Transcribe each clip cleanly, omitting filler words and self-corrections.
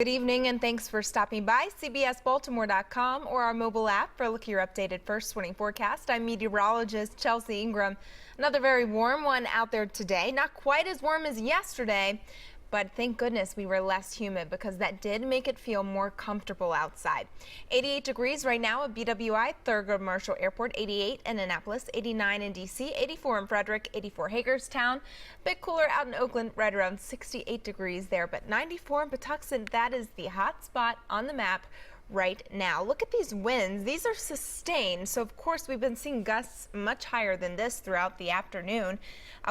Good evening and thanks for stopping by CBSBaltimore.com or our mobile app for a look at your updated first swing forecast. I'm meteorologist Chelsea Ingram. Another very warm one out there today. Not quite as warm as yesterday, but thank goodness we were less humid because that did make it feel more comfortable outside. 88 degrees right now at BWI, Thurgood Marshall Airport, 88 in Annapolis, 89 in DC, 84 in Frederick, 84 Hagerstown. Bit cooler out in Oakland, right around 68 degrees there, but 94 in Patuxent. That is the hot spot on the map right now. Look at these winds. These are sustained. So of course we've been seeing gusts much higher than this throughout the afternoon.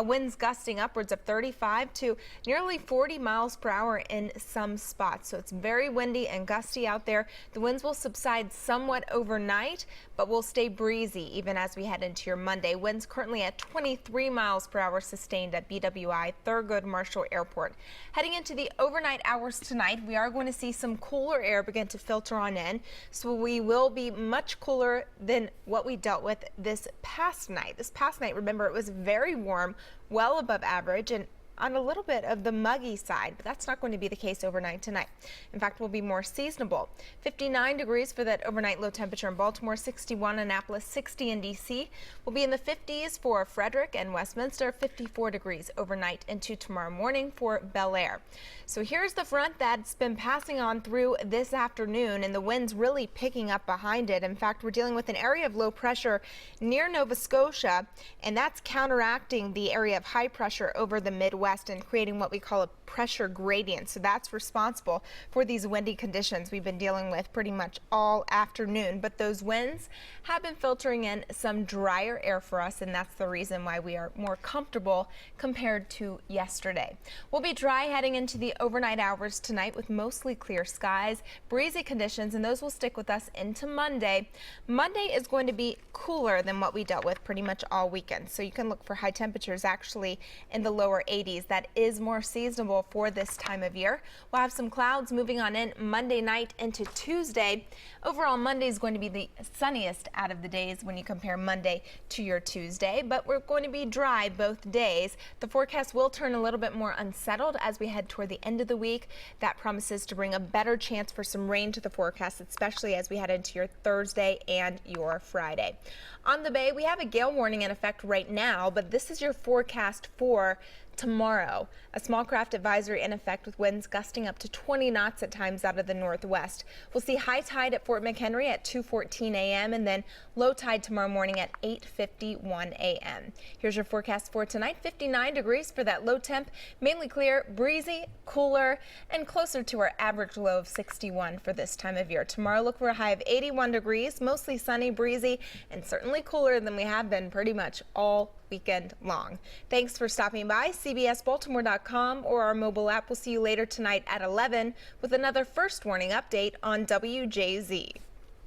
Winds gusting upwards of 35 to nearly 40 miles per hour in some spots. So it's very windy and gusty out there. The winds will subside somewhat overnight, but will stay breezy even as we head into your Monday. Winds currently at 23 miles per hour sustained at BWI Thurgood Marshall Airport. Heading into the overnight hours tonight, we are going to see some cooler air begin to filter on in, so we will be much cooler than what we dealt with this past night. This past night, remember, it was very warm, well above average, and on a little bit of the muggy side, but that's not going to be the case overnight tonight. In fact, we'll be more seasonable. 59 degrees for that overnight low temperature in Baltimore, 61 in Annapolis, 60 in DC. We'll be in the 50s for Frederick and Westminster, 54 degrees overnight into tomorrow morning for Bel Air. So here's the front that's been passing on through this afternoon, and the winds really picking up behind it. In fact, we're dealing with an area of low pressure near Nova Scotia, and that's counteracting the area of high pressure over the Midwest and creating what we call a pressure gradient. So that's responsible for these windy conditions we've been dealing with pretty much all afternoon. But those winds have been filtering in some drier air for us, and that's the reason why we are more comfortable compared to yesterday. We'll be dry heading into the overnight hours tonight with mostly clear skies, breezy conditions, and those will stick with us into Monday. Monday is going to be cooler than what we dealt with pretty much all weekend. So you can look for high temperatures actually in the lower 80s. That is more seasonable for this time of year. We'll have some clouds moving on in Monday night into Tuesday. Overall, Monday is going to be the sunniest out of the days when you compare Monday to your Tuesday, but we're going to be dry both days. The forecast will turn a little bit more unsettled as we head toward the end of the week. That promises to bring a better chance for some rain to the forecast, especially as we head into your Thursday and your Friday. On the Bay, we have a gale warning in effect right now, but this is your forecast for tomorrow. A small craft advisory in effect with winds gusting up to 20 knots at times out of the northwest. We'll see high tide at Fort McHenry at 2:14 a.m. and then low tide tomorrow morning at 8:51 a.m. Here's your forecast for tonight. 59 degrees for that low temp, mainly clear, breezy, cooler, and closer to our average low of 61 for this time of year. Tomorrow, look for a high of 81 degrees, mostly sunny, breezy, and certainly cooler than we have been pretty much all weekend long. Thanks for stopping by CBSBaltimore.com or our mobile app. We'll see you later tonight at 11 with another first warning update on WJZ.